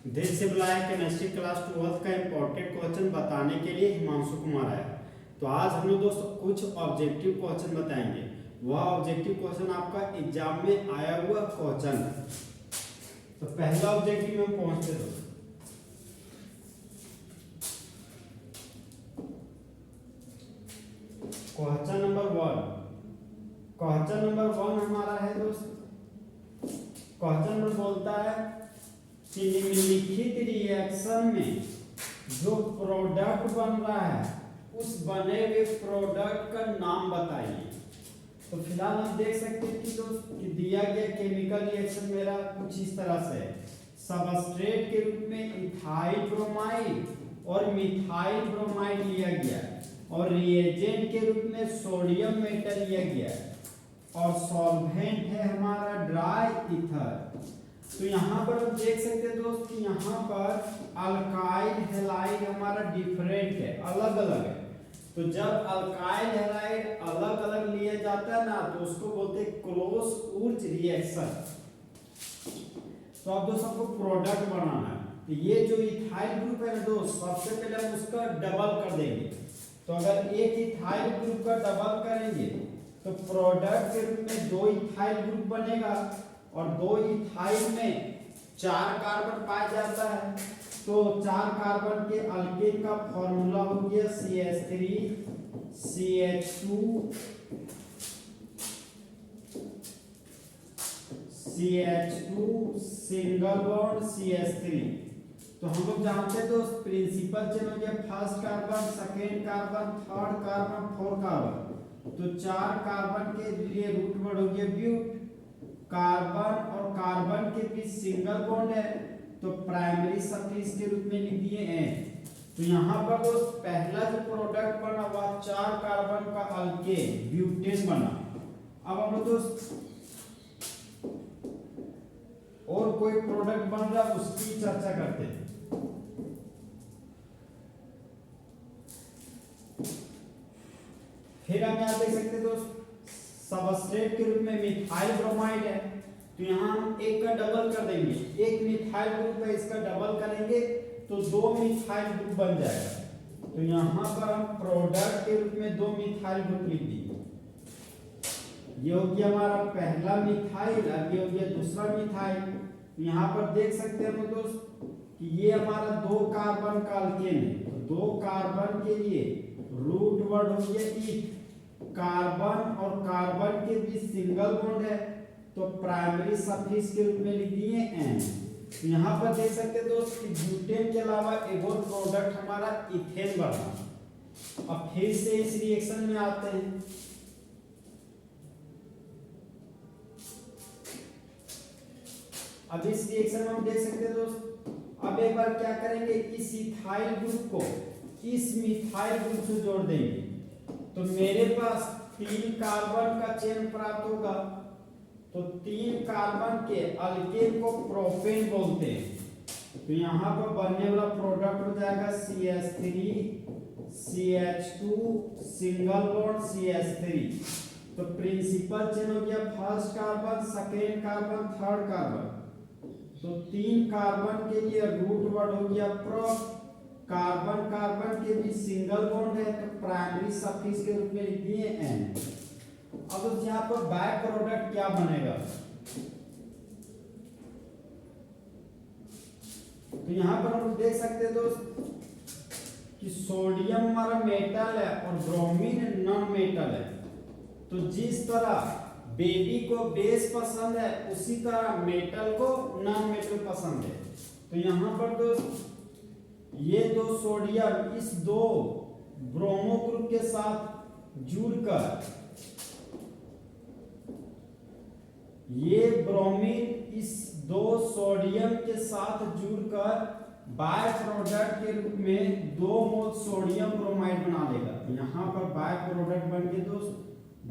देश से बुलाया केमिस्ट्री क्लास 12 का इम्पोर्टेंट क्वेश्चन बताने के लिए हिमांशु कुमार आया। तो आज हम लोग दोस्तों कुछ ऑब्जेक्टिव क्वेश्चन बताएंगे। वह ऑब्जेक्टिव क्वेश्चन आपका एग्जाम में आया हुआ क्वेश्चन। तो पहला ऑब्जेक्टिव में पहुंचते दोस्तों। क्वेश्चन नंबर 1 हमारा है दोस्त। क्वेश्चन नंबर बोलता है कि निम्नलिखित रिएक्शन में जो प्रोडक्ट बन रहा है उस बने हुए प्रोडक्ट का नाम बताइए। तो फिलहाल हम देख सकते हैं कि दिया गया केमिकल रिएक्शन मेरा कुछ इस तरह से है। सबस्ट्रेट के रूप में इथाइल ब्रोमाइड और मिथाइल ब्रोमाइड लिया गया है और रिएजेंट के रूप में सोडियम मेटल लिया गया है और सॉल्वेंट है हमारा ड्राई ईथर। तो यहाँ पर हम देख सकते हैं दोस्त कि यहाँ पर अल्काइल हैलाइड हमारा डिफरेंट है, अलग अलग है। तो जब अल्काइल हैलाइड अलग अलग लिया जाता है ना तो उसको बोलते हैं क्लोज ऊर्ज रिएक्शन। तो अब दोस्त आपको प्रोडक्ट बनाना है। तो ये जो इथाइल ग्रुप है ना दोस्त, सबसे पहले हम उसका डबल कर देंगे। तो अगर एक इथाइल ग्रुप का डबल करेंगे तो प्रोडक्ट के रूप में 2 इथाइल ग्रुप बनेगा और 2 इथाइल में 4 कार्बन पाया जाता है। तो 4 कार्बन के अल्केन का फॉर्मूला हो गया CH3 CH2 CH2 single bond CH3। तो हम लोग जानते हैं दोस्त प्रिंसिपल चेन हो गया first carbon, second carbon, third carbon, 4 carbon. तो 4 कार्बन के लिए रूट वर्ड हो गया ब्यूट। कार्बन और कार्बन के बीच सिंगल बॉन्ड है तो प्राइमरी सफिक्स के रूप में लिख दिए हैं। तो यहाँ पर दोस्त पहला जो प्रोडक्ट बना वह 4 कार्बन का अल्केन ब्यूटेन बना। अब हम लोग दोस्त और कोई प्रोडक्ट बन रहा है उसकी चर्चा करते हैं। फिर हम यहाँ देख सकते हैं दोस्त सबस्ट्रेट के रूप में मिथाइल ब्रोमाइड है। तो यहाँ हम एक का डबल कर देंगे। एक मिथाइल ग्रुप है, इसका डबल करेंगे तो 2 मिथाइल ग्रुप बन जाएगा। तो यहाँ पर हम प्रोडक्ट के रूप में 2 मिथाइल ग्रुप लिख देंगे। ये हो गया हमारा पहला मिथाइल, अब ये हो गया दूसरा मिथाइल। यहाँ पर देख सकते हैं हम दोस्त कि ये हमारा 2 कार्बन का अल्केन है। तो 2 कार्बन के लिए रूट वर्ड हो गया ईथ। कार्बन और कार्बन के बीच सिंगल बॉन्ड है तो प्राइमरी सफिक्स के रूप में लिख दिए N। तो यहाँ पर देख सकते हैं दोस्त कि ब्यूटेन के अलावा एक और प्रोडक्ट हमारा इथेन बना। अब फिर से इस रिएक्शन में आते हैं। अब इस रिएक्शन में हम देख सकते हैं दोस्त, अब एक बार क्या करेंगे, इस इथाइल ग्रुप को इस मिथाइल ग्रुप से जोड़ देंगे तो मेरे पास 3 कार्बन का चेन प्राप्त होगा। तो 3 कार्बन के अल्केन को प्रोपेन बोलते हैं। तो यहाँ पर बनने वाला प्रोडक्ट हो जाएगा CH3 CH2 single bond CH3। तो प्रिंसिपल चेन हो गया first carbon, second carbon, third carbon. तो 3 कार्बन के लिए रूट वर्ड हो गया प्रो। कार्बन कार्बन के बीच सिंगल बॉन्ड है तो प्राइमरी सफिक्स के रूप में लिख दिए N। अब यहाँ पर बाय प्रोडक्ट क्या बनेगा, तो यहाँ पर हम देख सकते हैं दोस्त कि सोडियम हमारा मेटल है और ब्रोमीन नॉन मेटल है। तो जिस तरह बेबी को बेस पसंद है उसी तरह मेटल को नॉन मेटल पसंद है। तो यहाँ पर दोस्त ये 2 सोडियम इस 2 ब्रोमो ग्रुप के साथ जुड़कर ये ब्रोमीन इस 2 सोडियम के साथ जुड़कर बाय प्रोडक्ट के रूप में 2 मोल सोडियम ब्रोमाइड बना देगा। यहाँ पर बाय प्रोडक्ट बन के दोस्त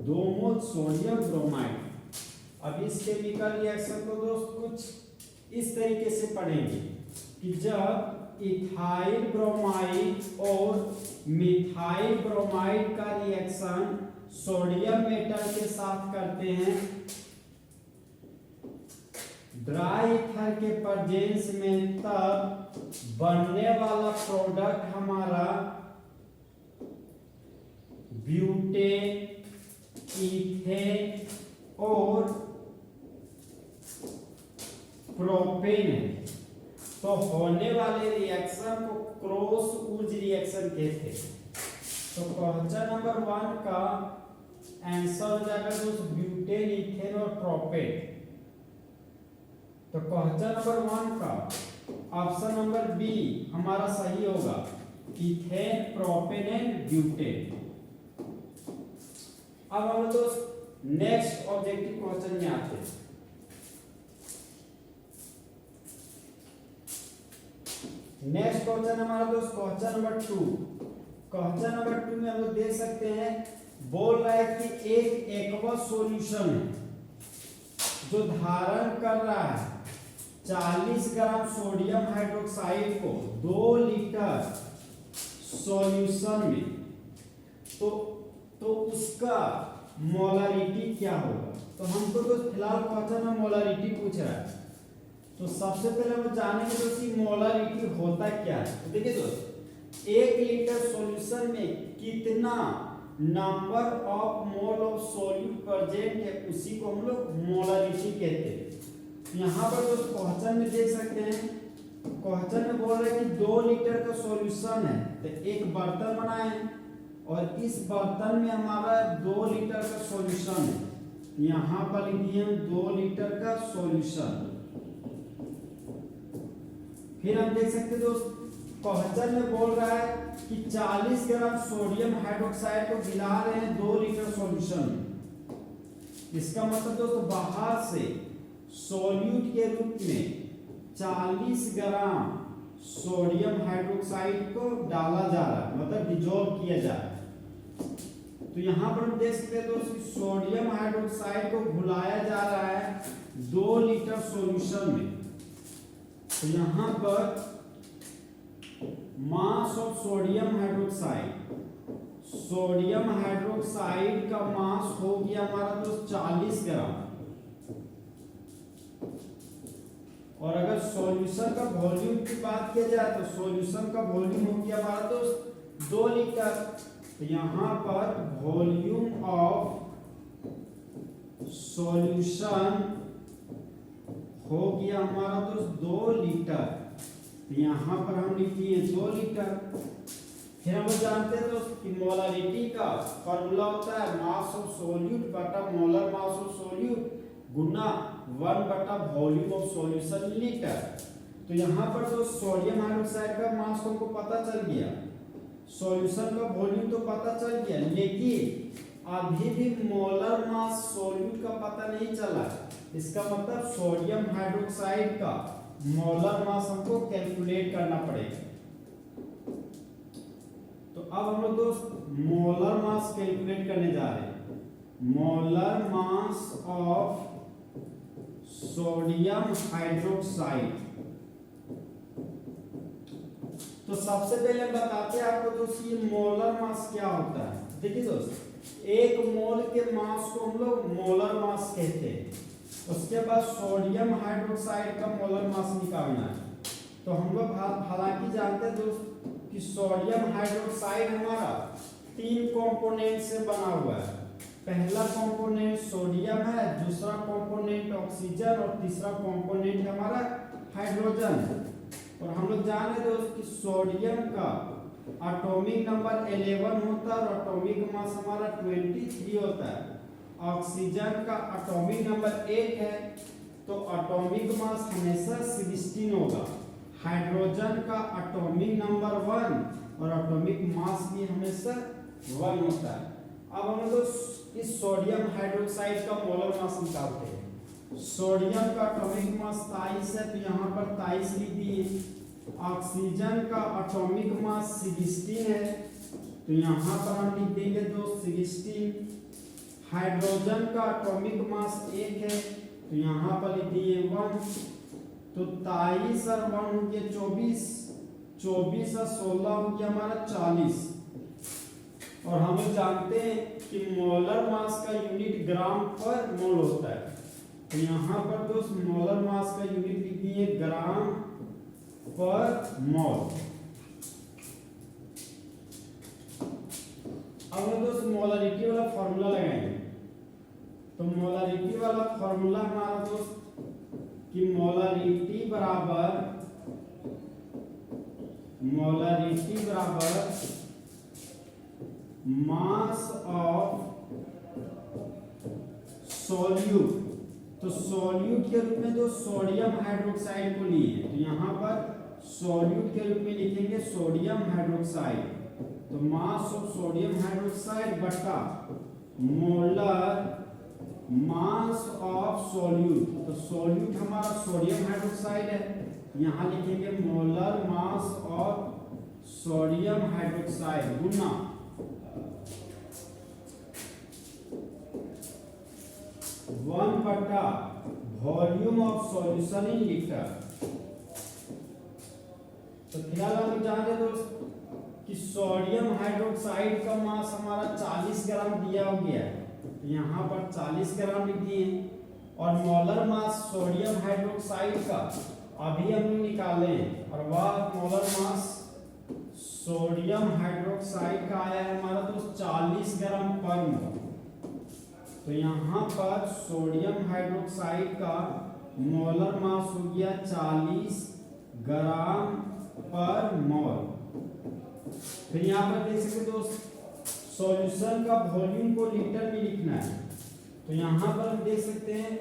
2 मोल सोडियम ब्रोमाइड। अब इस केमिकल रिएक्शन को दोस्त कुछ इस तरीके से पढ़ेंगे कि जब इथाइल ब्रोमाइड और मिथाइल ब्रोमाइड का रिएक्शन सोडियम मेटल के साथ करते हैं ड्राई ईथर के प्रेजेंस में तब बनने वाला प्रोडक्ट हमारा ब्यूटेन, इथेन और प्रोपेन है। तो होने वाले रिएक्शन को क्रॉस ऊर्ज रिएक्शन कहते हैं। तो क्वेश्चन नंबर 1 का आंसर हो जाएगा दोस्त ब्यूटेन, इथेन और प्रोपेन। तो क्वेश्चन नंबर 1 का ऑप्शन नंबर बी हमारा सही होगा, इथेन, प्रोपेन एंड ब्यूटेन। अब हम दोस्त नेक्स्ट ऑब्जेक्टिव क्वेश्चन में आते हैं। नेक्स्ट क्वेश्चन हमारा दोस्त क्वेश्चन नंबर 2। क्वेश्चन नंबर 2 में हम लोग देख सकते हैं, बोल रहा है कि एक एक्वा सॉल्यूशन है जो धारण कर रहा है 40 ग्राम सोडियम हाइड्रोक्साइड को 2 लीटर सॉल्यूशन में, तो उसका मोलारिटी क्या होगा। तो हमको तो फिलहाल क्वेश्चन में मोलारिटी पूछ रहा है। तो सबसे पहले हम जानेंगे दोस्त मोलारिटी होता क्या है। तो देखिए दोस्त, 1 लीटर सॉल्यूशन में कितना number of mole of solute present है उसी को हम लोग मोलारिटी कहते हैं। यहाँ पर दोस्त क्वेश्चन में देख सकते हैं, क्वेश्चन में बोल रहे हैं कि 2 लीटर का सॉल्यूशन है। तो एक बर्तन बनाए और इस बर्तन में हमारा 2 लीटर का सॉल्यूशन है। यहाँ पर लिख दिए 2 लीटर का सॉल्यूशन। फिर हम देख सकते हैं दोस्त, क्वेश्चन में बोल रहा है कि 40 ग्राम सोडियम हाइड्रोक्साइड को मिला रहे हैं 2 लीटर सॉल्यूशन में। इसका मतलब दोस्त बाहर से सॉल्यूट के रूप में 40 ग्राम सोडियम हाइड्रोक्साइड को डाला जा रहा है, मतलब डिसॉल्व किया जा रहा है। तो यहाँ पर हम देख सकते हैं दोस्त, सोडियम हाइड्रोक्साइड को घुलाया जा रहा है 2 लीटर सॉल्यूशन में। तो यहाँ पर मास ऑफ सोडियम हाइड्रोक्साइड का मास हो गया हमारा दोस्त 40 ग्राम। और अगर सॉल्यूशन का वॉल्यूम की बात किया जाए तो सॉल्यूशन का वॉल्यूम हो गया हमारा दोस्त 2 लीटर। तो यहाँ पर वॉल्यूम ऑफ सॉल्यूशन हो गया हमारा दोस्त 2 लीटर। तो यहाँ पर हम लिख दिए 2 लीटर। फिर हम जानते हैं दोस्त कि मोलारिटी का फॉर्मूला होता है मास ऑफ सॉल्यूट बटा मोलर मास ऑफ सॉल्यूट गुना 1 बटा वॉल्यूम ऑफ सॉल्यूशन लीटर। तो यहाँ पर तो सोडियम हाइड्रोक्साइड का मास हमको पता चल गया, सॉल्यूशन का वॉल्यूम तो पता चल गया, लेकिन अभी भी मोलर मास सॉल्यूट का पता नहीं चला। इसका मतलब सोडियम हाइड्रोक्साइड का मोलर मास हमको कैलकुलेट करना पड़ेगा। तो अब हम लोग दोस्त मोलर मास कैलकुलेट करने जा रहे हैं। Molar mass of sodium hydroxide. तो सबसे पहले बताते हैं आपको दोस्त ये मोलर मास क्या होता है। देखिए दोस्त, 1 मोल के मास को हम लोग मोलर मास कहते हैं। उसके बाद सोडियम हाइड्रोक्साइड का मोलर मास निकालना है। तो हम लोग हालांकि जानते हैं दोस्त कि सोडियम हाइड्रोक्साइड हमारा 3 कंपोनेंट से बना हुआ है। पहला कंपोनेंट सोडियम है, दूसरा कंपोनेंट ऑक्सीजन और तीसरा कंपोनेंट हमारा हाइड्रोजन है। और हम लोग जान रहे दोस्त कि सोडियम का एटॉमिक नंबर 11 होता है और एटॉमिक मास हमारा 23 होता है। ऑक्सीजन का एटॉमिक नंबर 1 है तो एटॉमिक मास हमेशा 16 होगा। हाइड्रोजन का एटॉमिक नंबर 1 और एटॉमिक मास भी हमेशा 1 होता है। अब हम लोग इस सोडियम हाइड्रोक्साइड का मोलर मास निकालते हैं। सोडियम का एटॉमिक मास 23 है तो यहाँ पर 23 लिख दिए। ऑक्सीजन का एटॉमिक मास 16 है तो यहाँ पर हम लिख देंगे दोस्त 16। हाइड्रोजन का एटॉमिक मास 1 है तो यहाँ पर लिख दिए 1। तो 23 और 1 हो गया 24, 24 और 16 हो गया हमारा 40। और हम लोग जानते हैं कि मोलर मास का यूनिट ग्राम पर मोल होता है। तो यहाँ पर दोस्त मोलर मास का यूनिट लिख दिए ग्राम पर मोल। अब हम दोस्त मोलरिटी वाला फॉर्मूला लगाएंगे। तो मोलरिटी वाला फॉर्मूला हमारा दोस्त कि मोलरिटी बराबर मास ऑफ सॉल्यूट। तो सॉल्यूट के रूप में जो सोडियम हाइड्रोक्साइड को लिए, तो यहाँ पर सॉल्यूट के रूप में लिखेंगे सोडियम हाइड्रोक्साइड। तो मास ऑफ सोडियम हाइड्रोक्साइड बटा मोलर मास ऑफ सॉल्यूट। तो सॉल्यूट हमारा सोडियम हाइड्रोक्साइड है, यहाँ लिखेंगे molar mass of sodium hydroxide गुना 1 बटा volume of solution in litre. तो फिलहाल हम जान रहे दोस्त कि सोडियम हाइड्रोक्साइड का मास हमारा 40 ग्राम दिया हो गया है, तो यहाँ पर 40 ग्राम लिख दिए। और मोलर मास सोडियम हाइड्रोक्साइड का अभी हम निकाले, और वह मोलर मास सोडियम हाइड्रोक्साइड का आया है हमारा तो 40 ग्राम पर मोल। तो यहाँ पर सोडियम हाइड्रोक्साइड का मोलर मास हो गया 40 ग्राम पर मोल। फिर यहाँ पर देख सकते दोस्त सॉल्यूशन का वॉल्यूम को लीटर में लिखना है। तो यहाँ पर हम देख सकते हैं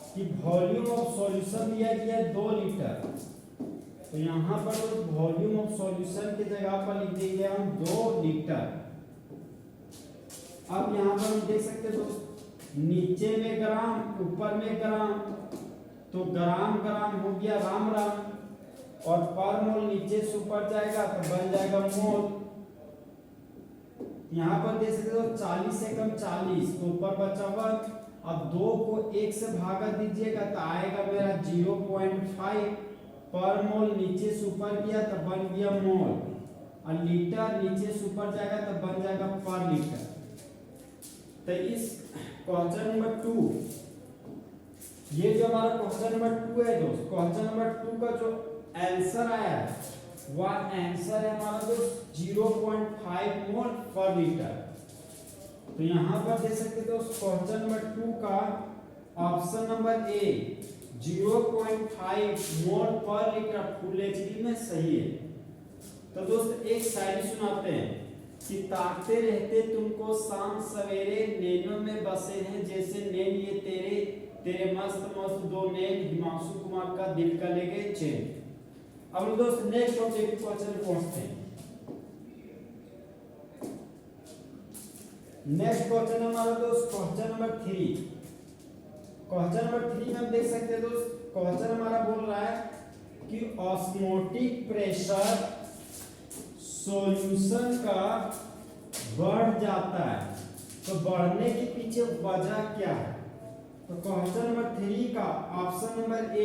कि वॉल्यूम ऑफ सॉल्यूशन दिया गया 2 लीटर। तो यहाँ पर वॉल्यूम ऑफ सॉल्यूशन की जगह पर लिख देंगे हम 2 लीटर। अब यहाँ पर हम देख सकते हैं दोस्त नीचे में ग्राम ऊपर में ग्राम, तो ग्राम ग्राम हो गया राम राम, और पर मोल नीचे से ऊपर जाएगा तो बन जाएगा मोल। यहाँ पर देख सकते हो 40 से कम 40, तो ऊपर बचा 1। अब 2 को 1 से भागा दीजिएगा तो आएगा मेरा 0.5 पर मोल, नीचे से ऊपर किया तो बन गया मोल, और लीटर नीचे से ऊपर जाएगा तो बन जाएगा पर लीटर। तो इस क्वेश्चन नंबर 2, ये जो हमारा क्वेश्चन नंबर 2 है दोस्त, क्वेश्चन नंबर 2 का जो आंसर आया है वह आंसर है हमारा दोस्त 0.5 मोल पर लीटर। तो यहाँ पर देख सकते हो दोस्त क्वेश्चन नंबर 2 का ऑप्शन नंबर ए 0.5 मोल पर लीटर फुल एचडी में सही है। तो दोस्त एक शायरी सुनाते हैं कि ताकते रहते तुमको शाम सवेरे, नैनों में बसे हैं जैसे नैन ये तेरे, तेरे मस्त मस्त 2 नैन, हिमांशु कुमार का दिल का ले गए चैन। अब दोस्त नेक्स्ट ऑब्जेक्टिव क्वेश्चन में पहुंचते हैं। नेक्स्ट क्वेश्चन हमारा दोस्त क्वेश्चन नंबर 3। क्वेश्चन नंबर 3 में हम देख सकते हैं दोस्त, क्वेश्चन हमारा बोल रहा है कि ऑस्मोटिक प्रेशर सॉल्यूशन का बढ़ जाता है, तो बढ़ने के पीछे वजह क्या है? तो क्वेश्चन नंबर 3 का option number a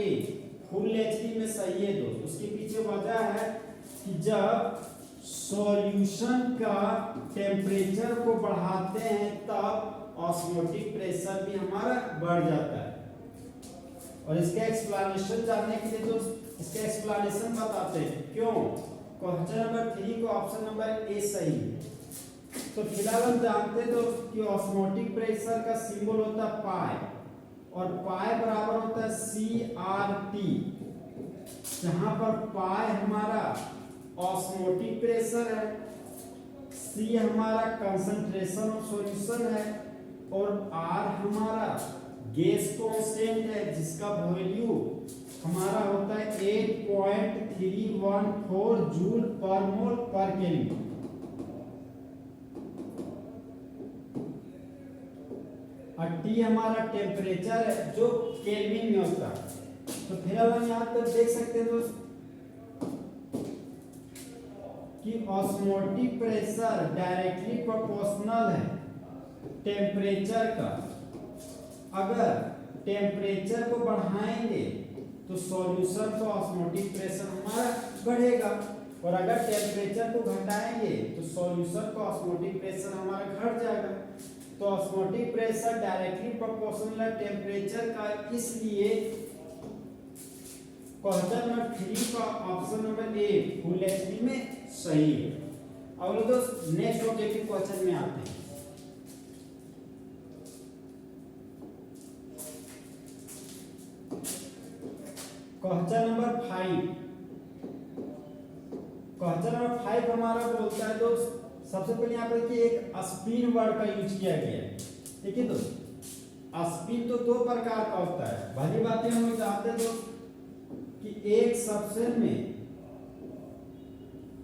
full HD में सही है दोस्त। उसके पीछे वजह है कि जब सॉल्यूशन का टेम्परेचर को बढ़ाते हैं तब ऑस्मोटिक प्रेशर भी हमारा बढ़ जाता है। और इसका एक्सप्लेनेशन जानने के लिए दोस्त इसका एक्सप्लेनेशन बताते हैं क्यों क्वेश्चन नंबर 3 को ऑप्शन नंबर ए सही है। तो फिलहाल हम जानते हैं दोस्त कि ऑस्मोटिक प्रेशर का सिंबल होता है पाई, और पाई बराबर होता है CRT, जहां पर पाई हमारा ऑस्मोटिक प्रेशर है, C हमारा कंसंट्रेशन ऑफ सॉल्यूशन है, और R हमारा गैस कांस्टेंट है जिसका वैल्यू हमारा होता है 8.314 जूल पर मोल पर केल्विन। और T हमारा टेम्परेचर है जो केल्विन में होता है। तो फिर हम यहाँ तक देख सकते हैं दोस्त कि ऑस्मोटिक प्रेशर डायरेक्टली प्रोपोर्शनल है टेम्परेचर का। अगर टेम्परेचर को बढ़ाएंगे तो सॉल्यूशन का ऑस्मोटिक प्रेशर हमारा बढ़ेगा, और अगर टेम्परेचर को घटाएंगे तो सॉल्यूशन का ऑस्मोटिक प्रेशर हमारा घट जाएगा। तो तो ऑस्मोटिक प्रेशर डायरेक्टली प्रोपोर्शनल है टेम्परेचर का, इसलिए क्वेश्चन नंबर 3 का option number a full HP में सही है। और दोस्त नेक्स्ट ऑब्जेक्टिव क्वेश्चन में आते हैं। क्वेश्चन नंबर 5, क्वेश्चन नंबर 5 हमारा बोलता है दोस्त, सबसे पहले यहाँ पर देखिए एक स्पिन वर्ड का यूज किया गया है। ठीक है दोस्त, स्पिन तो दो प्रकार का होता है, भली बात हम लोग जानते हैं दोस्त कि एक सबसेल में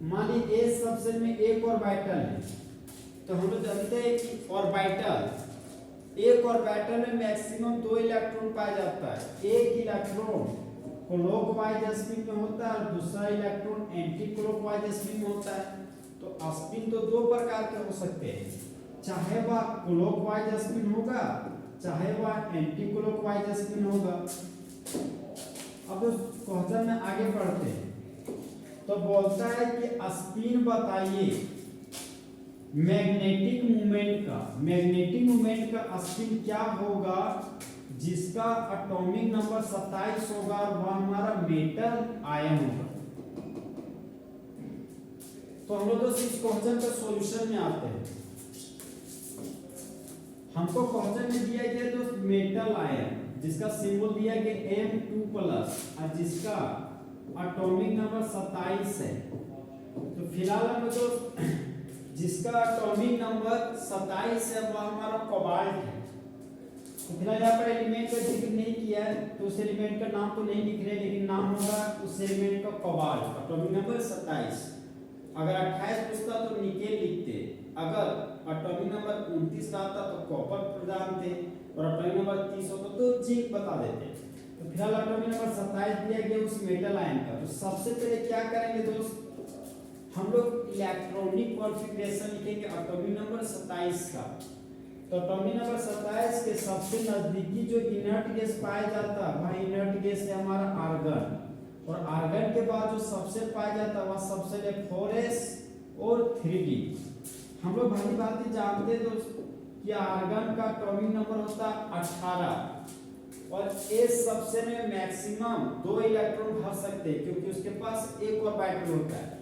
मान लीजिए एक सबसेल में एक ऑर्बिटल है, तो हम लोग जानते हैं कि ऑर्बिटल एक ऑर्बिटल में मैक्सिमम 2 इलेक्ट्रॉन पाया जाता है। एक इलेक्ट्रॉन क्लॉकवाइज स्पिन में होता है और दूसरा इलेक्ट्रॉन एंटी क्लॉकवाइज स्पिन में होता है। तो स्पिन तो दो प्रकार के हो सकते हैं, चाहे वह क्लॉकवाइज स्पिन होगा चाहे वह एंटी क्लॉकवाइज स्पिन होगा। अब क्वेश्चन में आगे बढ़ते हैं, तो बोलता है कि स्पिन बताइए मैग्नेटिक मोमेंट का स्पिन क्या होगा जिसका एटॉमिक नंबर 27 होगा और वह हमारा मेटल आयन होगा। तो हम लोग दोस्त इस क्वेश्चन का सॉल्यूशन में आते हैं। हमको क्वेश्चन में दिया गया दोस्त मेटल आयन जिसका सिंबल दिया गया M2+ और जिसका एटॉमिक नंबर 27 है। तो फिलहाल हम दोस्त जिसका एटॉमिक नंबर 27 है वह हमारा कोबाल्ट है। तो फिलहाल यहाँ पर एलिमेंट का जिक्र नहीं किया है, तो उस एलिमेंट का नाम तो नहीं लिख रहे, लेकिन नाम होगा उस एलिमेंट का कोबाल्ट, एटॉमिक नंबर 27। अगर 28 पूछता तो निकेल लिखते, अगर एटॉमिक नंबर 29 आता तो कॉपर प्रदान थे, और एटॉमिक नंबर 30 होता तो जिंक बता देते। तो फिलहाल एटॉमिक नंबर 27 दिया गया उस मेटल आयन का। तो सबसे पहले क्या करेंगे दोस्त, हम लोग इलेक्ट्रॉनिक कॉन्फ़िगरेशन लिखेंगे एटॉमिक नंबर 27 का। तो एटॉमिक नंबर 27 के सबसे नजदीकी जो इनर्ट गैस पाया जाता है वह इनर्ट गैस है हमारा आर्गन, और आर्गन के बाद जो सबसे पाया जाता है वह सबसे है 4s और 3d। हम लोग भली बात जानते हैं दोस्त कि आर्गन का एटॉमिक नंबर होता है 18 और s सबसे में मैक्सिमम 2 इलेक्ट्रॉन भर सकते हैं क्योंकि उसके पास एक ऑर्बिटल होता है।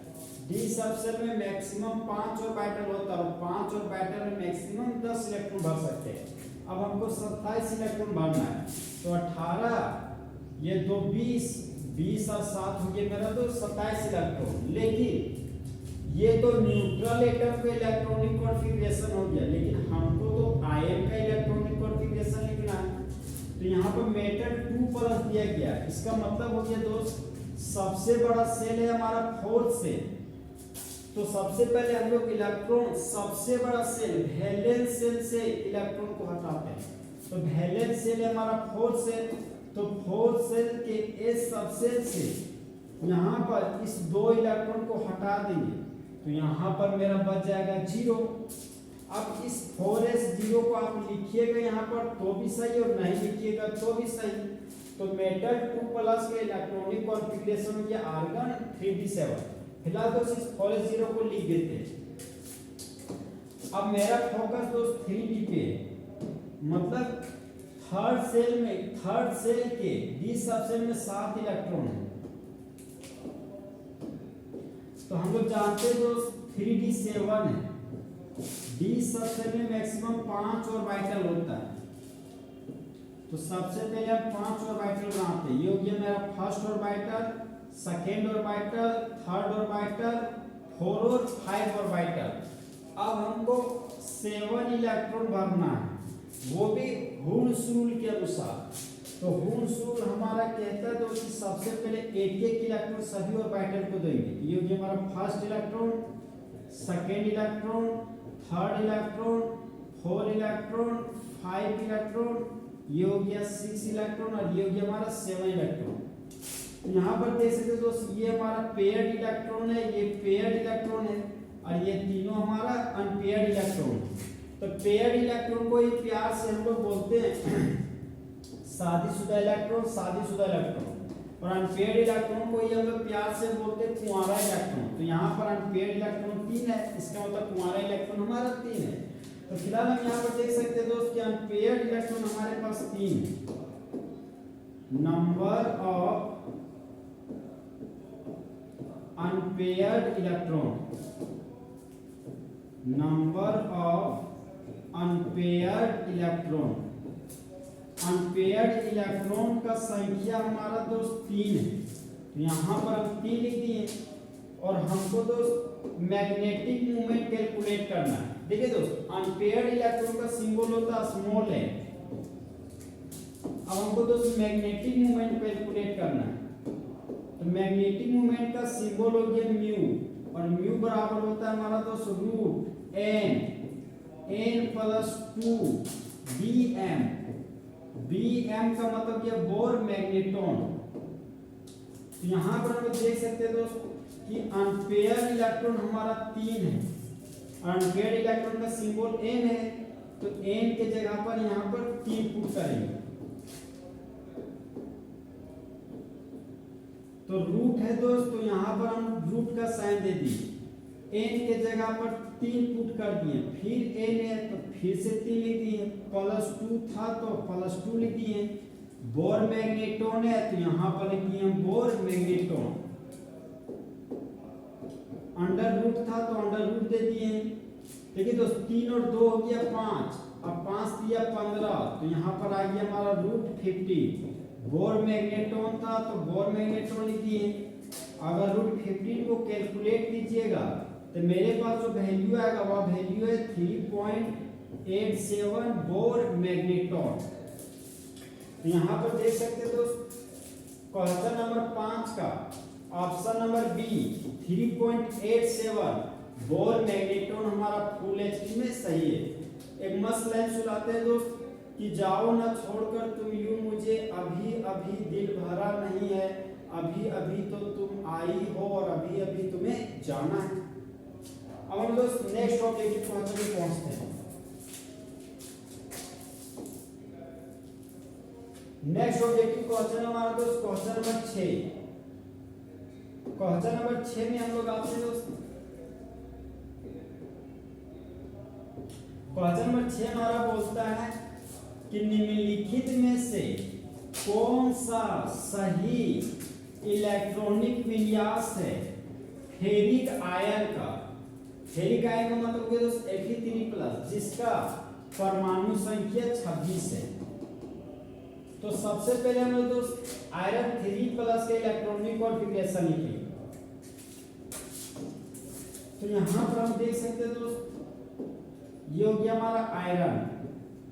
d सबसेल में मैक्सिमम 5 ऑर्बिटल होता है और 5 ऑर्बिटल में मैक्सिमम 10 इलेक्ट्रॉन भर सकते हैं। अब हमको 27 इलेक्ट्रॉन भरना है, तो 18 ये 2 20 और 7 हो गया मेरा तो 27 इलेक्ट्रॉन। लेकिन ये तो न्यूट्रल एटम का इलेक्ट्रॉनिक कॉन्फ़िगरेशन हो गया, लेकिन हमको तो आयन का इलेक्ट्रॉनिक कॉन्फ़िगरेशन लिखना है। तो यहाँ पर मेटल 2+ दिया गया, इसका मतलब हो गया दोस्त सबसे बड़ा सेल है हमारा 4th सेल। तो सबसे पहले हम लोग इलेक्ट्रॉन सबसे बड़ा सेल वैलेंस सेल से इलेक्ट्रॉन को हटाते हैं। तो वैलेंस सेल है हमारा 4th सेल, तो 4th सेल के s सबसेल से यहाँ पर इस 2 इलेक्ट्रॉन को हटा देंगे, तो यहाँ पर मेरा बच जाएगा 0। अब इस 4s 0 को आप लिखिएगा यहाँ पर तो भी सही और नहीं लिखिएगा तो भी सही। तो मेटल 2+ के इलेक्ट्रॉनिक कॉन्फ़िगरेशन में आर्गन 3d7। फिलहाल तो इस 4s 0 को लिख देते हैं। अब मेरा फोकस दोस्त 3d पे, मतलब थर्ड सेल के d सबसेल में 7 इलेक्ट्रॉन है। तो हम लोग जानते हैं दोस्त 3d7 है, d सबसेल में मैक्सिमम 5 ऑर्बिटल होता है। तो सबसे पहले हम 5 ऑर्बिटल बनाते हैं। ये हो गया मेरा first orbital, second orbital, third orbital, 4 और 5 ऑर्बिटल। अब हमको 7 इलेक्ट्रॉन भरना है, वो भी हुन्स रूल के अनुसार। तो हुन्स रूल हमारा कहता है दोस्तों सबसे पहले एक इलेक्ट्रॉन सभी ऑर्बिटल को देंगे। ये हो गया हमारा first electron, second electron, third electron, 4 electron, 5 electron, ये हो गया 6 इलेक्ट्रॉन और ये हो गया हमारा 7 इलेक्ट्रॉन। यहाँ पर देख सकते हो दोस्त ये हमारा पेयर्ड इलेक्ट्रॉन है, ये पेयर्ड इलेक्ट्रॉन है और ये तीनों हमारा अनपेयर्ड इलेक्ट्रॉन है। तो पेयर्ड इलेक्ट्रॉन को ही प्यार से हम लोग बोलते हैं शादीशुदा इलेक्ट्रॉन, शादीशुदा इलेक्ट्रॉन, और अनपेयर्ड इलेक्ट्रॉन को ही हम लोग प्यार से बोलते हैं कुंवारा इलेक्ट्रॉन। तो यहाँ पर अनपेयर्ड इलेक्ट्रॉन 3 है, इसका मतलब कुंवारा इलेक्ट्रॉन हमारा 3 है। तो फिलहाल हम यहाँ पर देख सकते हैं दोस्त कि अनपेयर्ड इलेक्ट्रॉन हमारे पास 3 है। Number of unpaired electron, number of unpaired electron, unpaired electron का संख्या हमारा दोस्त 3 है। तो यहाँ पर हम 3 लिख दिए और हमको दोस्त मैग्नेटिक मोमेंट कैलकुलेट करना है। देखिए दोस्त, अनपेयर्ड इलेक्ट्रॉन का सिंबल होता है स्मॉल है। अब हमको दोस्त मैग्नेटिक मोमेंट कैलकुलेट करना है। तो मैग्नेटिक मोमेंट का सिंबल हो गया म्यू, और म्यू बराबर होता है हमारा दोस्त root n plus 2 bm। bm का मतलब क्या, बोर मैग्नेटॉन। तो यहाँ पर हम देख सकते हैं दोस्त कि अनपेयर्ड इलेक्ट्रॉन हमारा 3 है। अनपेयर्ड इलेक्ट्रॉन का सिंबल n है, तो n के जगह पर यहाँ पर 3 पुट करेंगे। तो रूट है दोस्त, तो यहाँ पर हम रूट का साइन दे दिए, n के जगह पर 3 पुट कर दिए, फिर n है तो फिर से 3 लिख दिए, प्लस 2 था तो प्लस 2 लिख दिए। बोर मैग्नेटॉन है तो यहाँ पर लिख दिए बोर मैग्नेटॉन। अंडर रूट था तो अंडर रूट दे दिए। देखिए दोस्त, 3 और 2 हो गया 5, अब 5 दिया 15, तो यहाँ पर आ गया हमारा रूट 50। बोर मैग्नेटॉन था तो बोर मैग्नेटॉन लिख दिए। अगर रूट 15 को कैलकुलेट कीजिएगा तो मेरे पास जो वैल्यू आएगा वह वैल्यू है 3.87 बोर मैग्नेटॉन। तो यहाँ पर देख सकते हैं दोस्त, क्वेश्चन नंबर 5 का option number B 3.87 Bohr magneton हमारा फुल एचपी में सही है। एक मस्त लाइन सुनाते हैं दोस्त कि जाओ ना छोड़कर तुम यूं मुझे, अभी अभी दिल भरा नहीं है, अभी अभी तो तुम आई हो और अभी अभी तुम्हें जाना है। अब हम दोस्त नेक्स्ट ऑब्जेक्टिव क्वेश्चन में पहुंचते हैं। नेक्स्ट ऑब्जेक्टिव क्वेश्चन हमारा दोस्त क्वेश्चन नंबर 6। क्वेश्चन नंबर 6 में हम लोग आपसे दोस्त क्वेश्चन नंबर 6 हमारा बोलता है कि निम्नलिखित में से कौन सा सही इलेक्ट्रॉनिक विन्यास है फेरिक आयन का। फेरिक आयन का मतलब क्या दोस्त, Fe3+, जिसका परमाणु संख्या 26 है। तो सबसे पहले हम लोग दोस्त आयरन 3+ के इलेक्ट्रॉनिक कॉन्फ़िगरेशन लिखेंगे। तो यहाँ पर हम देख सकते हैं दोस्त, ये हो गया हमारा आयरन।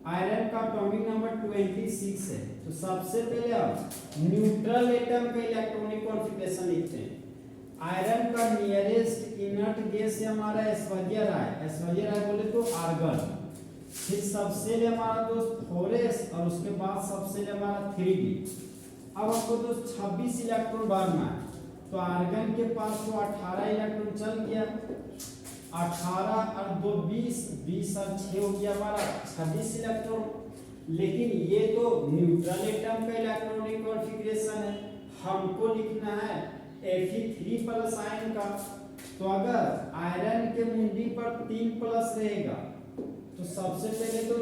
आयरन का एटॉमिक नंबर 26 है। तो सबसे पहले आप न्यूट्रल एटम का इलेक्ट्रॉनिक कॉन्फ़िगरेशन लिखते हैं। आयरन का नियरेस्ट इनर्ट गैस है हमारा ऐश्वर्या राय। ऐश्वर्या राय बोले तो आर्गन। फिर सबसे ले हमारा दोस्त 4s और उसके बाद सबसे ले हमारा 3d। अब हमको दोस्त 26 इलेक्ट्रॉन भरना है। तो आर्गन के पास तो 18 इलेक्ट्रॉन चल गया, 18 और 2 20, 20 और 6 हो गया हमारा 26 इलेक्ट्रॉन। लेकिन ये तो न्यूट्रल एटम का इलेक्ट्रॉनिक कॉन्फ़िगरेशन है, हमको लिखना है Fe3+ आयन का। तो अगर आयरन के मुंडी पर 3+ रहेगा तो सबसे पहले तो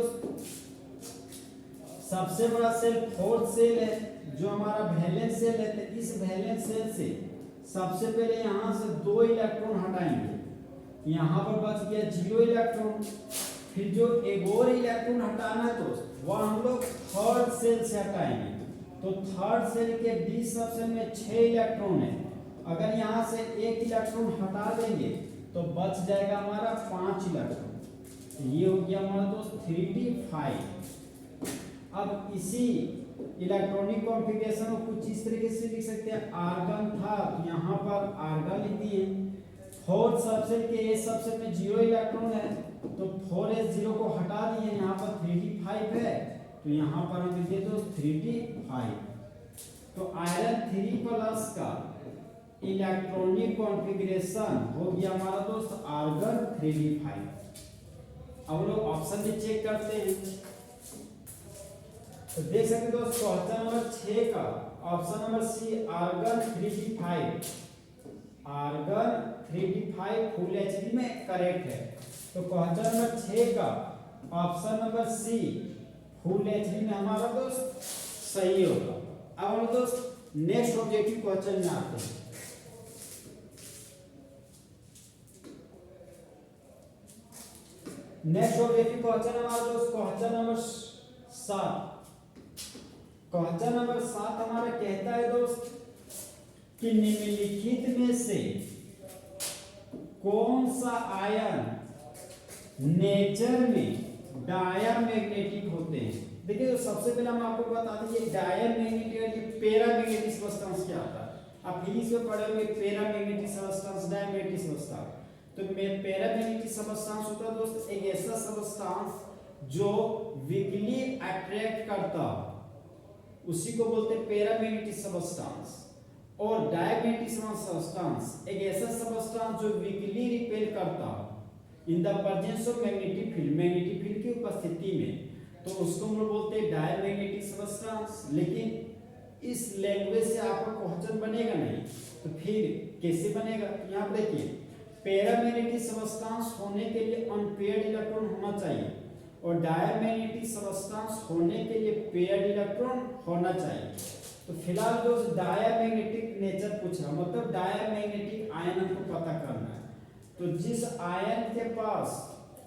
सबसे बड़ा सेल 4th सेल है जो हमारा वैलेंस सेल है। तो इस वैलेंस सेल से सबसे पहले यहाँ से 2 इलेक्ट्रॉन हटाएंगे, यहाँ पर बच गया 0 इलेक्ट्रॉन। फिर जो एक और इलेक्ट्रॉन हटाना है दोस्त वह हम लोग 3rd सेल से हटाएंगे। तो 3rd सेल के 20 सबसेल में 6 इलेक्ट्रॉन है। अगर यहाँ से 1 इलेक्ट्रॉन हटा देंगे तो बच जाएगा हमारा 5 इलेक्ट्रॉन। ये हो गया हमारा दोस्त 3d5। अब इसी इलेक्ट्रॉनिक कॉन्फ़िगरेशन को कुछ इस तरीके से लिख सकते हैं। आर्गन था तो यहाँ पर आर्गन लिख दिए। 4th सबसेल के A सबसेल में 0 इलेक्ट्रॉन है तो 4s0 को हटा दिए, यहाँ पर 3d5 है तो यहाँ पर हम लिखते दोस्त 3d5। तो आयरन 3+ का इलेक्ट्रॉनिक कॉन्फ़िगरेशन हो गया हमारा दोस्त आर्गन 3d5। अब लोग ऑप्शन भी चेक करते हैं। तो देख सकते हैं दोस्त क्वेश्चन नंबर 6 का option number C argon 3d5, argon 3d5 full HP में करेक्ट है। तो क्वेश्चन नंबर 6 का option number C full HD में हमारा दोस्त सही होगा। अब हम दोस्त नेक्स्ट ऑब्जेक्टिव क्वेश्चन में आते हैं। नेक्स्ट ऑब्जेक्टिव क्वेश्चन हमारा दोस्त क्वेश्चन नंबर 7। क्वेश्चन नंबर 7 हमारा कहता है दोस्त कि निम्नलिखित में से कौन सा आयन नेचर में डायमैग्नेटिक होते हैं। देखिए तो सबसे पहले हम आपको बताते हैं ये डायमैग्नेटिक और ये पैरामैग्नेटिक सब्सटेंस क्या होता है। आप फिजिक्स में पढ़े होंगे पैरामैग्नेटिक सब्सटेंस, डायमैग्नेटिक सब्सटेंस। तो पैरामैग्नेटिक सब्सटेंस होता है दोस्त एक ऐसा सब्सटेंस जो वीकली अट्रैक्ट करता उसी को बोलते हैं पैरामैग्नेटिक सब्सटेंस। और डायमैग्नेटिक सब्सटेंस एक ऐसा सब्सटेंस जो वीकली रिपेल करता in the presence of magnetic field, magnetic field की उपस्थिति में, तो उसको हम लोग बोलते हैं डायमैग्नेटिक सब्सटेंस। लेकिन इस लैंग्वेज से आपका क्वेश्चन बनेगा नहीं, तो फिर कैसे बनेगा। यहाँ पर देखिए पैरामैग्नेटिक सब्सटेंस होने के लिए अनपेयर्ड इलेक्ट्रॉन होना चाहिए और डायमैग्नेटिक सब्सटेंस होने के लिए पेयर्ड इलेक्ट्रॉन होना चाहिए। तो फिलहाल जो डायमैग्नेटिक नेचर पूछ रहा मतलब डायमैग्नेटिक आयन हमको पता करना है। तो जिस आयन के पास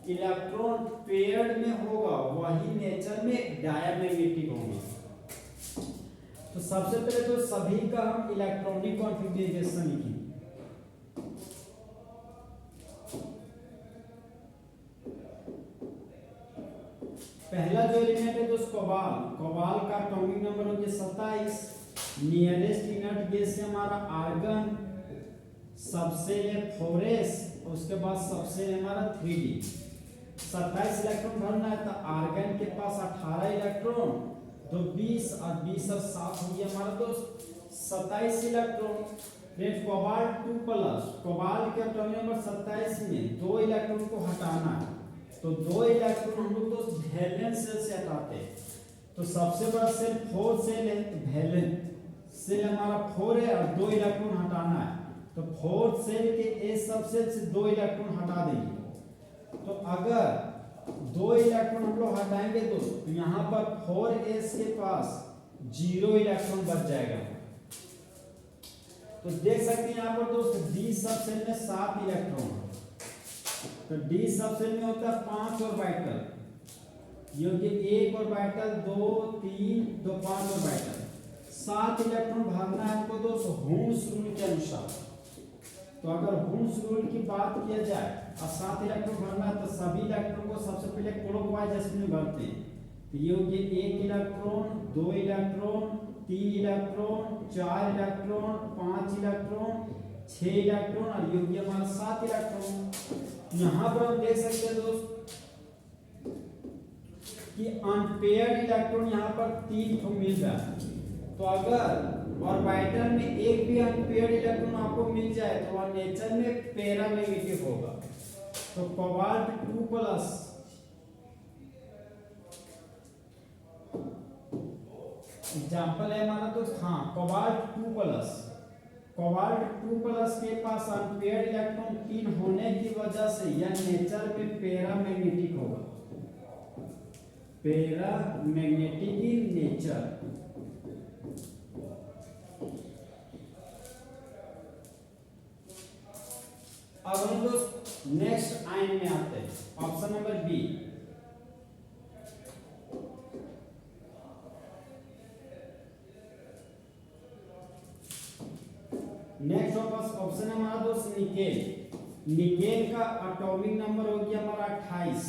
इलेक्ट्रॉन पेयर्ड में होगा वही नेचर में डायमैग्नेटिक होंगे। तो सबसे पहले तो सभी का हम इलेक्ट्रॉनिक कॉन्फ़िगरेशन लिखेंगे। पहला जो एलिमेंट है दोस्त कोबाल, कोबाल का एटॉमिक नंबर हो गया 27। नियरेस्ट इनर्ट गैस है हमारा आर्गन, सबसे है फोरेस, उसके बाद सबसे है हमारा 3d। 27 इलेक्ट्रॉन भरना है तो आर्गन के पास 18 इलेक्ट्रॉन, तो 20 और 20 और 7 हो गया हमारा दोस्त 27 इलेक्ट्रॉन। फिर कोबाल्ट 2+, कोबाल्ट के एटॉमिक नंबर 27 में 2 इलेक्ट्रॉन को हटाना है, तो 2 इलेक्ट्रॉन हम लोग तो वैलेंस सेल से हटाते हैं। तो सबसे बड़ा सेल 4 सेल है, तो वैलेंस सेल हमारा 4 है और 2 इलेक्ट्रॉन हटाना है, तो 4 सेल के ए सबसेल से 2 इलेक्ट्रॉन हटा देंगे। तो अगर 2 इलेक्ट्रॉन हम लोग हटाएंगे तो यहाँ पर 4s के पास 0 इलेक्ट्रॉन बच जाएगा। तो देख सकते हैं यहाँ पर दोस्त डी सबसेल में 7 इलेक्ट्रॉन, तो डी सबसेल में होता है 5 ऑर्बिटल, योग्य 1 ऑर्बिटल 2 3 तो 5 ऑर्बिटल, 7 इलेक्ट्रॉन भरना है हमको दोस्त हुन्स रूल के अनुसार। तो अगर हुन्स रूल की बात किया जाए और 7 इलेक्ट्रॉन भरना है तो सभी इलेक्ट्रॉन को सबसे पहले क्लॉकवाइज में भरते हैं। तो ये हो गया 1 electron 2 electron 3 electron 4 electron 5 electron 6 electron और योग्य हमारा 7 इलेक्ट्रॉन। यहाँ पर हम देख सकते हैं दोस्त कि अनपेयर्ड इलेक्ट्रॉन यहाँ पर 3 ठो मिल रहा है। तो अगर ऑर्बिटल में एक भी अनपेयर्ड इलेक्ट्रॉन आपको मिल जाए तो वह नेचर में पैरामैग्नेटिक होगा। तो कोबाल्ट 2+, एग्जाम्पल है हमारा दोस्त, हाँ कोबाल्ट 2+, कोबाल्ट 2+ के पास अनपेयर्ड इलेक्ट्रॉन 3 होने की वजह से यह नेचर में पैरामैग्नेटिक होगा, पैरामैग्नेटिक इन नेचर। अब हम दोस्त नेक्स्ट आयन में आते हैं, option number B. Next option है हमारा दोस्त निकेल। निकेल का एटॉमिक नंबर हो गया हमारा 28।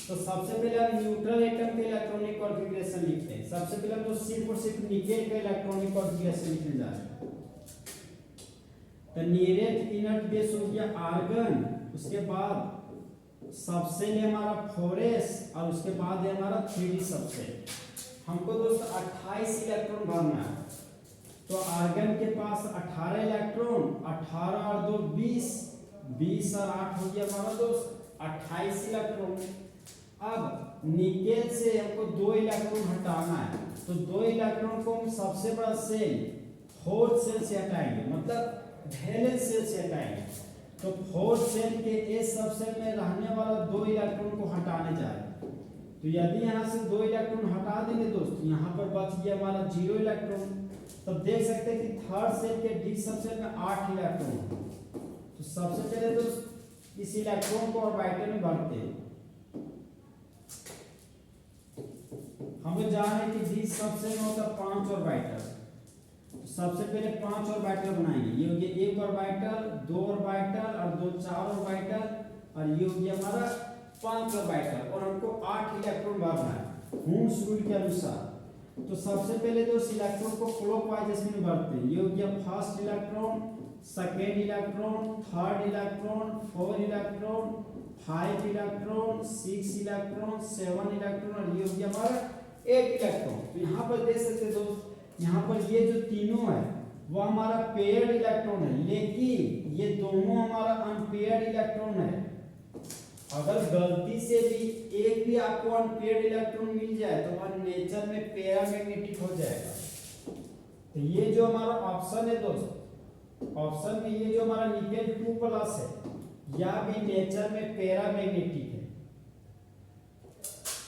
तो सबसे पहले हम न्यूट्रल एटम के इलेक्ट्रॉनिक कॉन्फ़िगरेशन लिखते हैं। सबसे पहले हम तो सिर्फ और सिर्फ निकेल का इलेक्ट्रॉनिक कॉन्फ़िगरेशन लिखने जा रहे हैं। तो नियरेस्ट इनर्ट गैस हो गया आर्गन, उसके बाद सबसेल है हमारा 4s और उसके बाद है हमारा 3d सबसेल। हमको दोस्त 28 इलेक्ट्रॉन भरना है। तो आर्गन के पास 18 इलेक्ट्रॉन, 18 और 2 20, 20 और 8 हो गया हमारा दोस्त 28 इलेक्ट्रॉन। अब निकेल से हमको 2 इलेक्ट्रॉन हटाना है, तो 2 इलेक्ट्रॉन को हम सबसे बड़ा सेल 4 सेल से हटाएंगे, मतलब वैलेंस सेल से हटाएंगे। तो 4 सेल के ए सबसेल में रहने वाला 2 इलेक्ट्रॉन को हटाने जा रहे हैं। तो यदि यहाँ से 2 इलेक्ट्रॉन हटा देंगे दोस्त, यहाँ पर बच गया हमारा 0 इलेक्ट्रॉन। तब देख सकते हैं कि थर्ड सेल के डी सब सेल में 8 इलेक्ट्रॉन। तो सबसे पहले दोस्त इस इलेक्ट्रॉन को ऑर्बिटल में भरते हैं। हमें जाने कि डी सब सेल में होता है 5 ऑर्बिटल। तो सबसे पहले 5 ऑर्बिटल बनाएंगे। ये हो गया 1 ऑर्बिटल, 2 ऑर्बिटल और 2 4 ऑर्बिटल, और ये हो गया हमारा 5 ऑर्बिटल, और हमको 8 इलेक्ट्रॉन भरना है हुम्स रूल के अनुसार। तो सबसे पहले तो इस इलेक्ट्रॉन को क्लॉकवाइज में भरते हैं। ये हो गया first electron, second electron, third electron, 4 electron, 5 electron, 6 electron, 7 electron, और ये हो गया हमारा 8 इलेक्ट्रॉन। तो यहाँ पर देख सकते दोस्त, यहाँ पर ये जो तीनों है वो हमारा पेयर्ड इलेक्ट्रॉन है, लेकिन ये दोनों हमारा अनपेयर्ड इलेक्ट्रॉन है। अगर गलती से भी एक भी आपको अनपेयर्ड इलेक्ट्रॉन मिल जाए तो वह नेचर में पैरामैग्नेटिक हो जाएगा। तो ये जो हमारा ऑप्शन है दोस्त, ऑप्शन में ये जो हमारा निकेल 2+ है या भी नेचर में पैरामैग्नेटिक है।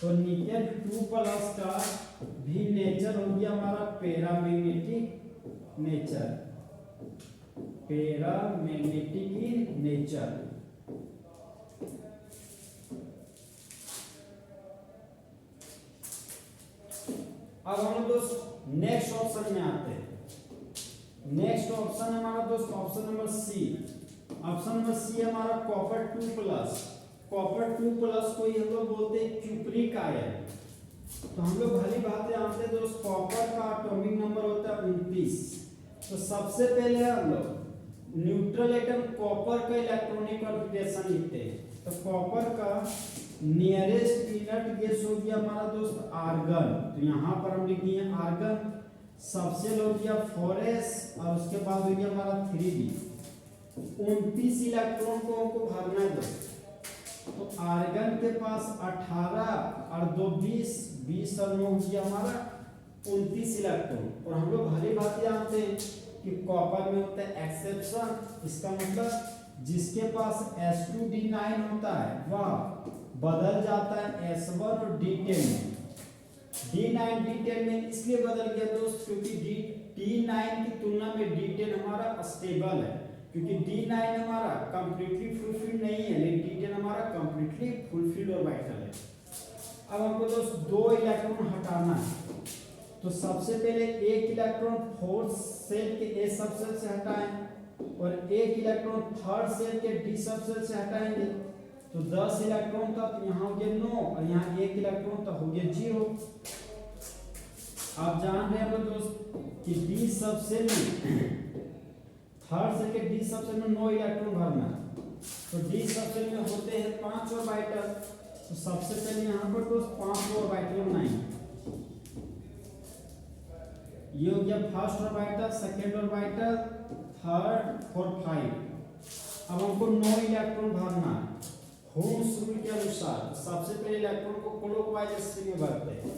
तो निकेल 2+ का भी नेचर हो गया हमारा paramagnetic nature, paramagnetic in nature. अब हम दोस्त नेक्स्ट ऑप्शन में आते हैं। नेक्स्ट ऑप्शन हमारा दोस्त option number C. Option number C हमारा कॉपर 2+। कॉपर 2+ को ही हम लोग बोलते हैं क्यूप्रिक आयन। तो हम लोग भली बात जानते हैं दोस्त, कॉपर का एटॉमिक नंबर होता है 29। तो सबसे पहले हम लोग न्यूट्रल एटम कॉपर का इलेक्ट्रॉनिक कॉन्फ़िगरेशन लिखते हैं। तो कॉपर का नियरेस्ट इनर्ट गैस हो गया हमारा दोस्त आर्गन। तो यहाँ पर हम लिख दिए आर्गन। सबसेल हो गया 4s, और उसके बाद हो गया हमारा 3d। 29 इलेक्ट्रॉन को हमको भरना है दोस्त। तो आर्गन के पास 18 और 2 20, 20 और 9 हो गया हमारा 29 इलेक्ट्रॉन। और हम लोग भली बात जानते हैं कि कॉपर में होता है एक्सेप्शन। इसका मतलब जिसके पास S2D9 होता है वह बदल जाता है S1 और D10 में। D9 D10 में इसलिए बदल गया दोस्त क्योंकि D9 की तुलना में D10 हमारा स्टेबल है, क्योंकि D9 हमारा कंप्लीटली फुलफिल्ड नहीं है, लेकिन D10 हमारा कंप्लीटली फुलफिल्ड ऑर्बिटल है। अब हमको दोस्त 2 इलेक्ट्रॉन हटाना है। तो सबसे पहले एक इलेक्ट्रॉन फोर्थ सेल के A सबसेल से हटाएं और एक इलेक्ट्रॉन थर्ड सेल के D सबसेल से हटाएंगे। तो 10 इलेक्ट्रॉन था, तो यहाँ हो गया 9, और यहाँ 1 इलेक्ट्रॉन था, हो गया 0। आप जान रहे हैं दोस्त कि D सबसेल में थर्ड सेल के D सबसेल में 9 इलेक्ट्रॉन भरना है। तो D सबसेल में होते हैं 5 ऑर्बिटल। तो सबसे पहले यहाँ पर दोस्त 5 ऑर्बिटल बनाएंगे। ये हो गया first orbital, second orbital, third, fourth, 5। अब हमको 9 इलेक्ट्रॉन भरना है होम्स रूल के अनुसार। सबसे पहले इलेक्ट्रॉन को क्लॉकवाइज में भरते हैं।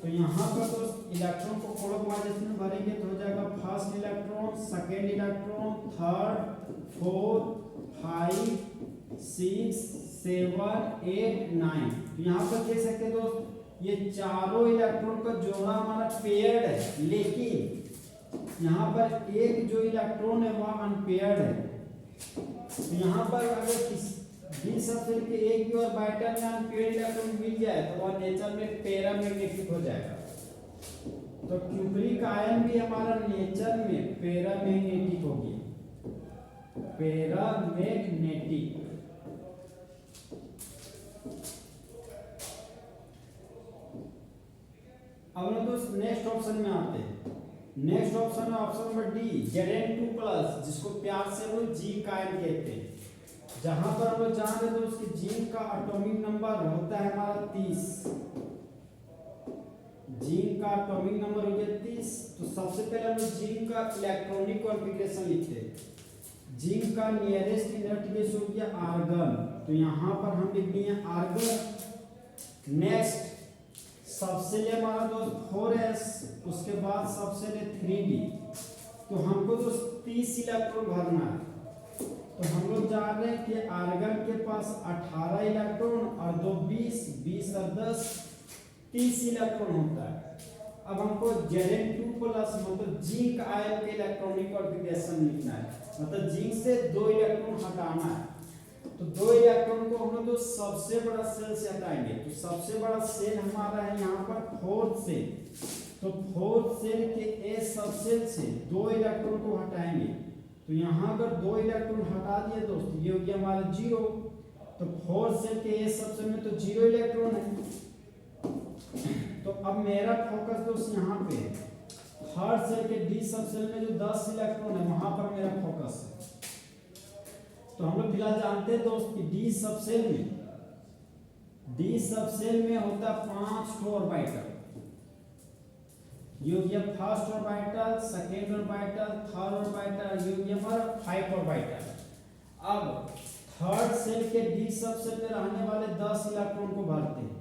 तो यहाँ पर दोस्त इलेक्ट्रॉन को क्लॉकवाइज में भरेंगे तो हो जाएगा first electron, second electron, third, fourth, 5, 6, 7, 8, 9। यहाँ पर देख सकते हैं दोस्त ये चारों इलेक्ट्रॉन का जोड़ा हमारा पेयर्ड है, लेकिन यहाँ पर एक जो इलेक्ट्रॉन है वह अनपेयर्ड है। तो यहाँ पर अगर D सबसेल के एक भी ऑर्बिटल में अनपेयर्ड इलेक्ट्रॉन मिल जाए तो वह नेचर में पैरामैग्नेटिक हो जाएगा। तो क्यूप्रिक आयन भी हमारा नेचर में पैरामैग्नेटिक होगी, पैरामैग्नेटिक। अब हम दोस्त नेक्स्ट ऑप्शन में आते हैं। नेक्स्ट ऑप्शन है ऑप्शन नंबर डी, Zn2+, जिसको प्यार से हम जिंक आयन कहते हैं। जहां पर हम लोग जान रहे हैं दोस्त कि जिंक का एटॉमिक नंबर होता है हमारा 30। जिंक का एटॉमिक नंबर हो गया 30। तो सबसे पहले हम लोग जिंक का इलेक्ट्रॉनिक कॉन्फ़िगरेशन लिखते हैं। जिंक का नियरेस्ट इनर्ट गैस हो गया आर्गन। तो यहाँ पर हम लिख दिए आर्गन। नेक्स्ट सबसे ले हमारा दोस्त 4s, उसके बाद सबसे ले 3d। तो हमको दोस्त 30 इलेक्ट्रॉन भरना है। तो हम लोग जान रहे हैं कि आर्गन के पास 18 इलेक्ट्रॉन और 2 20 और 10 30 इलेक्ट्रॉन होता है। अब हमको Zn2 प्लस मतलब जिंक आयन के इलेक्ट्रॉनिक कॉन्फ़िगरेशन लिखना है, मतलब जिंक से 2 इलेक्ट्रॉन हटाना है। तो 2 इलेक्ट्रॉन को हम लोग तो सबसे बड़ा सेल से हटाएंगे। तो सबसे बड़ा सेल हमारा है यहाँ पर फोर्थ सेल। तो फोर्थ सेल के ए सबसेल से 2 इलेक्ट्रॉन को हटाएंगे। तो यहाँ अगर 2 इलेक्ट्रॉन हटा दिए दोस्त, ये हो गया हमारा 0। तो फोर्थ सेल के ए सबसेल में तो 0 इलेक्ट्रॉन है। तो अब मेरा फोकस दोस्त यहाँ पे है। थर्ड सेल के डी सबसेल में जो 10 इलेक्ट्रॉन है वहां पर मेरा फोकस है। तो हम लोग फिलहाल जानते हैं दोस्त कि डी सबसेल में होता 5 ऑर्बिटल। ये हो गया first orbital, second orbital, third orbital, ये हो गया हमारा 5 ऑर्बिटल। अब थर्ड सेल के डी सबसेल में रहने वाले 10 इलेक्ट्रॉन को भरते हैं।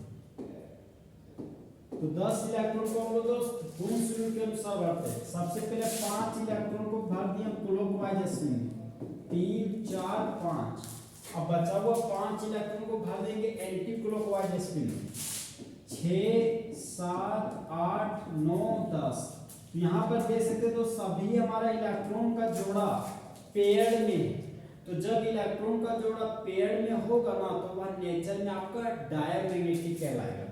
तो 10 इलेक्ट्रॉन को हम लोग दोस्त गुण के अनुसार भरते हैं। सबसे पहले 5 इलेक्ट्रॉन को भर दिए क्लॉकवाइज स्पिन में, 3 4 5। अब बचा हुआ 5 इलेक्ट्रॉन को भर देंगे एंटी क्लॉकवाइज स्पिन में, 6 7 8 9 10। यहाँ पर देख सकते हो तो सभी हमारा इलेक्ट्रॉन का जोड़ा पेयर में है। तो जब इलेक्ट्रॉन का जोड़ा पेयर में होगा ना तो वह नेचर में आपका डायमैग्नेटिक कहलाएगा।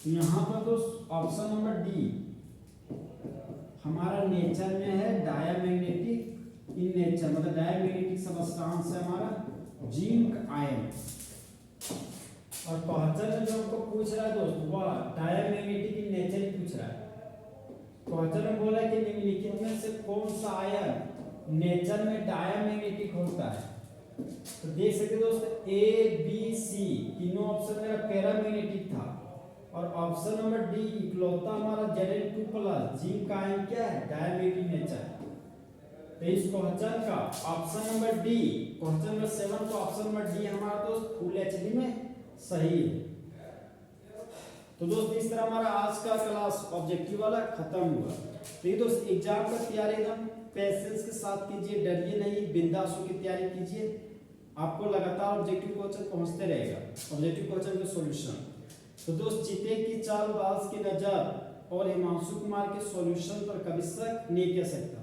यहाँ पर तो ऑप्शन नंबर डी हमारा नेचर में है डायमैग्नेटिक इन नेचर, मतलब डायमैग्नेटिक सब्सटेंस है हमारा जिंक आयन। और क्वेश्चन में जो हमको पूछ रहा है दोस्त वह डायमैग्नेटिक इन नेचर ही पूछ रहा है। क्वेश्चन में बोला है कि निम्नलिखित में से कौन सा आयन नेचर में डायमैग्नेटिक होता है। तो देख सकते दोस्त ए बी सी तीनों ऑप्शन मेरा पैरामैग्नेटिक था। और ऑप्शन नंबर डी इकलौता हमारा Zn2 प्लस जिंक आयन क्या है डायमैग्नेटिक नेचर। तो इस क्वेश्चन का option number D, question number 7 का ऑप्शन नंबर डी हमारा दोस्त फुल एचडी में सही है। तो दोस्त इस तरह हमारा आज का क्लास ऑब्जेक्टिव वाला खत्म हुआ। तो ये दोस्त एग्जाम का तैयारी एकदम पेशेंस के साथ कीजिए, डरिए नहीं, बिंदास होकर तैयारी कीजिए। आपको लगातार ऑब्जेक्टिव क्वेश्चन पहुंचते रहेगा, ऑब्जेक्टिव क्वेश्चन के सॉल्यूशन। तो दोस्त जीते की चाल, बाज की नजर और हिमांशु कुमार के सॉल्यूशन पर कभी शक नहीं कर सकता।